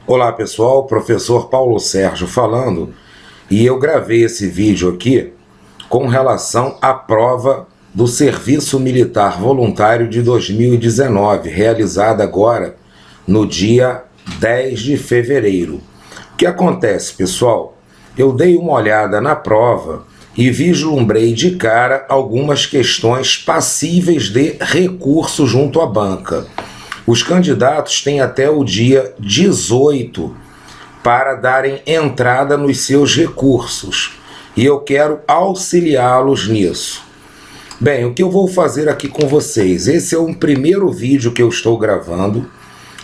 Olá pessoal, professor Paulo Sérgio falando, e eu gravei esse vídeo aqui com relação à prova do Serviço Militar Voluntário de 2019, realizada agora no dia 10 de fevereiro. O que acontece, pessoal? Eu dei uma olhada na prova e vislumbrei de cara algumas questões passíveis de recurso junto à banca. Os candidatos têm até o dia 18 para darem entrada nos seus recursos e eu quero auxiliá-los nisso. Bem, o que eu vou fazer aqui com vocês? Esse é um primeiro vídeo que eu estou gravando.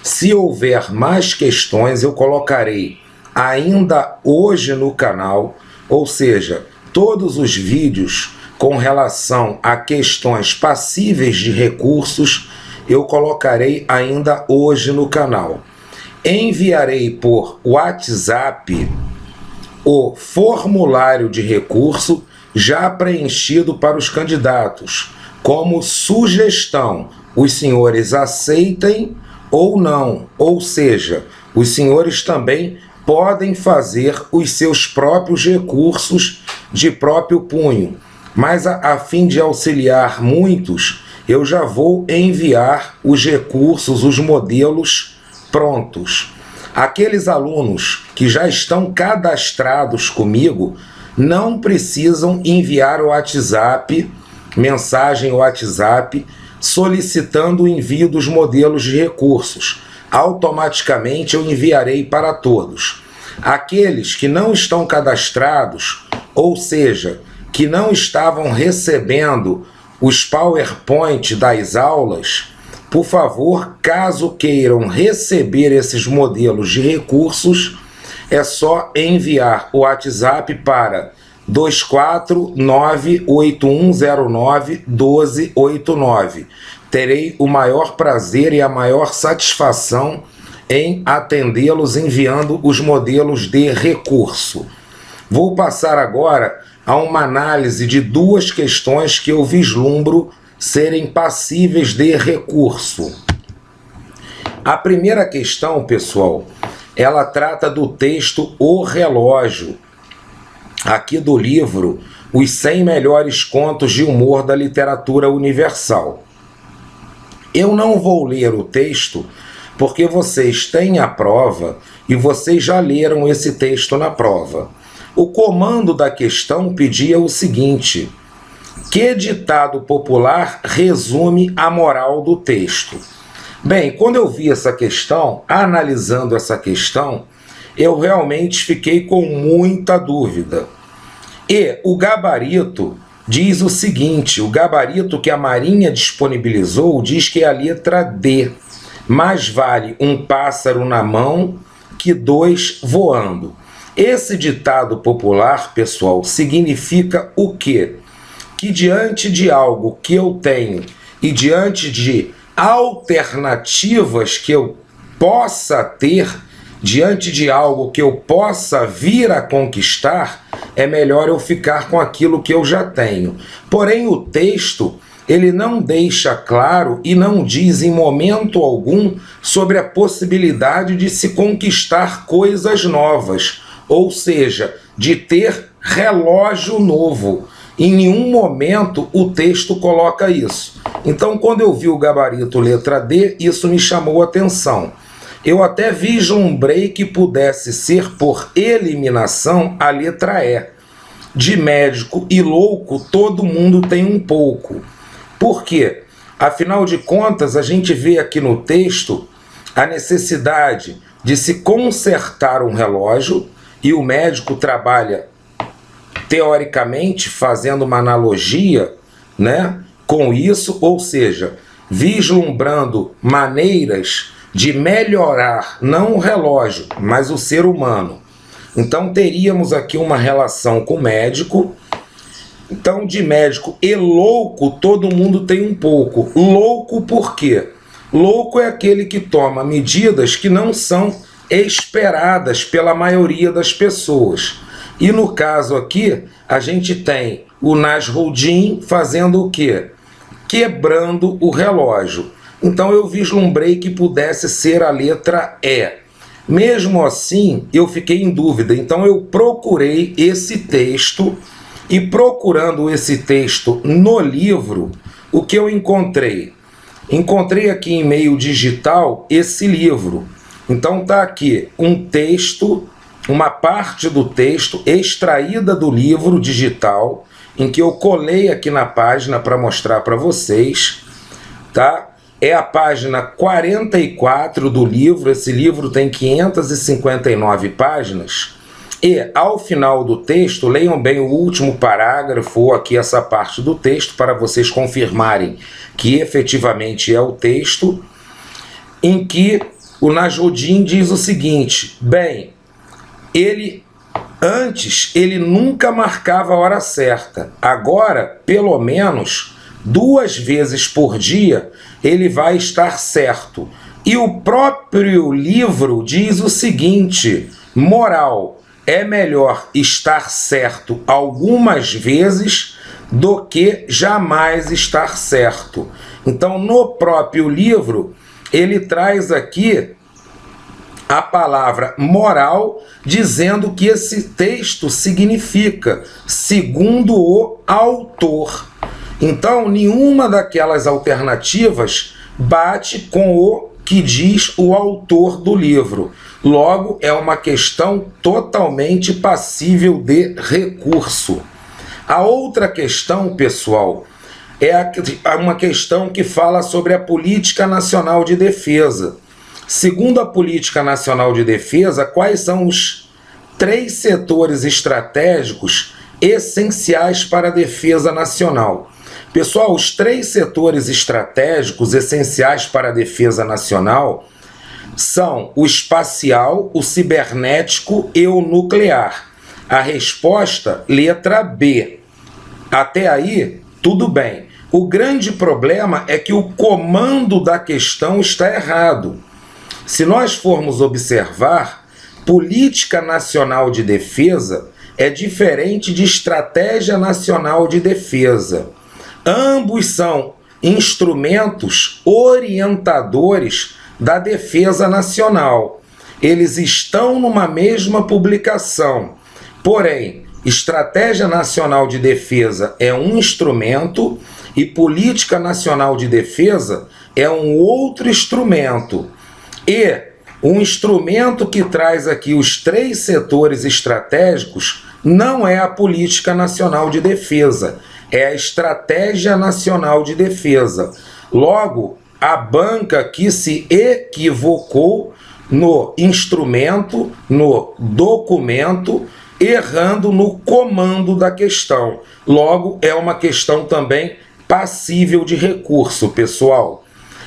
Se houver mais questões, eu colocarei ainda hoje no canal, ou seja, todos os vídeos com relação a questões passíveis de recursos eu colocarei ainda hoje no canal. Enviarei por WhatsApp o formulário de recurso já preenchido para os candidatos, como sugestão. Os senhores aceitem ou não, ou seja, os senhores também podem fazer os seus próprios recursos de próprio punho, mas a fim de auxiliar muitos, eu já vou enviar os recursos, os modelos prontos. Aqueles alunos que já estão cadastrados comigo não precisam enviar o WhatsApp, mensagem WhatsApp, solicitando o envio dos modelos de recursos. Automaticamente eu enviarei para todos. Aqueles que não estão cadastrados, ou seja, que não estavam recebendo os PowerPoint das aulas, por favor, caso queiram receber esses modelos de recursos, é só enviar o WhatsApp para 24981091289. Terei o maior prazer e a maior satisfação em atendê-los enviando os modelos de recurso. Vou passar agora a uma análise de duas questões que eu vislumbro serem passíveis de recurso. A primeira questão, pessoal, ela trata do texto O Relógio, aqui do livro Os 100 Melhores Contos de Humor da Literatura Universal. Eu não vou ler o texto porque vocês têm a prova e vocês já leram esse texto na prova. O comando da questão pedia o seguinte: que ditado popular resume a moral do texto? Bem, quando eu vi essa questão, analisando essa questão, eu realmente fiquei com muita dúvida. E o gabarito diz o seguinte, o gabarito que a Marinha disponibilizou diz que é a letra D. Mais vale um pássaro na mão que dois voando. Esse ditado popular, pessoal, significa o quê? Que diante de algo que eu tenho e diante de alternativas que eu possa ter, diante de algo que eu possa vir a conquistar, é melhor eu ficar com aquilo que eu já tenho. Porém, o texto, ele não deixa claro e não diz em momento algum sobre a possibilidade de se conquistar coisas novas, ou seja, de ter relógio novo. Em nenhum momento o texto coloca isso. Então, quando eu vi o gabarito letra D, isso me chamou a atenção. Eu até vislumbrei que pudesse ser por eliminação a letra E. De médico e louco, todo mundo tem um pouco. Por quê? Afinal de contas, a gente vê aqui no texto a necessidade de se consertar um relógio, e o médico trabalha, teoricamente, fazendo uma analogia, né, com isso, ou seja, vislumbrando maneiras de melhorar, não o relógio, mas o ser humano. Então teríamos aqui uma relação com o médico. Então, de médico e louco, todo mundo tem um pouco. Louco por quê? Louco é aquele que toma medidas que não são esperadas pela maioria das pessoas. E no caso aqui, a gente tem o Nasruddin fazendo o quê? Quebrando o relógio. Então eu vislumbrei que pudesse ser a letra E. Mesmo assim, eu fiquei em dúvida, então eu procurei esse texto, e procurando esse texto no livro, o que eu encontrei? Encontrei aqui em meio digital esse livro. Então tá aqui um texto, uma parte do texto extraída do livro digital, em que eu colei aqui na página para mostrar para vocês, tá? É a página 44 do livro. Esse livro tem 559 páginas. E, ao final do texto, leiam bem o último parágrafo, ou aqui essa parte do texto, para vocês confirmarem que efetivamente é o texto, em que o Nasrudin diz o seguinte: bem, antes ele nunca marcava a hora certa, agora, pelo menos 2 vezes por dia, ele vai estar certo. E o próprio livro diz o seguinte: moral, é melhor estar certo algumas vezes do que jamais estar certo. Então, no próprio livro, ele traz aqui a palavra moral, dizendo que esse texto significa segundo o autor. Então, nenhuma daquelas alternativas bate com o que diz o autor do livro. Logo, é uma questão totalmente passível de recurso. A outra questão, pessoal, é uma questão que fala sobre a Política Nacional de Defesa. Segundo a Política Nacional de Defesa, quais são os 3 setores estratégicos essenciais para a defesa nacional? Pessoal, os 3 setores estratégicos essenciais para a defesa nacional são o espacial, o cibernético e o nuclear. A resposta, letra B. Até aí, tudo bem. O grande problema é que o comando da questão está errado. Se nós formos observar, Política Nacional de Defesa é diferente de Estratégia Nacional de Defesa. Ambos são instrumentos orientadores da defesa nacional. Eles estão numa mesma publicação. Porém, Estratégia Nacional de Defesa é um instrumento e Política Nacional de Defesa é um outro instrumento. E um instrumento que traz aqui os 3 setores estratégicos não é a Política Nacional de Defesa, é a Estratégia Nacional de Defesa. Logo, a banca aqui se equivocou no instrumento, no documento, errando no comando da questão. Logo, é uma questão também passível de recurso, pessoal.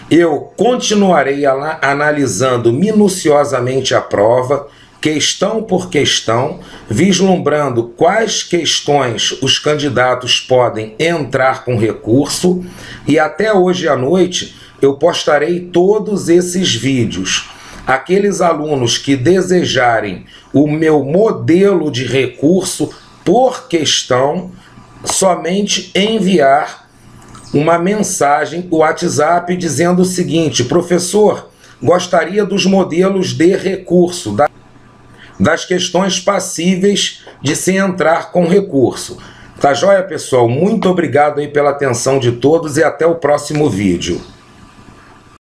Eu continuarei analisando minuciosamente a prova, questão por questão, vislumbrando quais questões os candidatos podem entrar com recurso, e até hoje à noite eu postarei todos esses vídeos. Aqueles alunos que desejarem o meu modelo de recurso por questão, somente enviar uma mensagem no WhatsApp dizendo o seguinte: professor, gostaria dos modelos de recurso, das questões passíveis de se entrar com recurso. Tá joia, pessoal? Muito obrigado aí pela atenção de todos e até o próximo vídeo.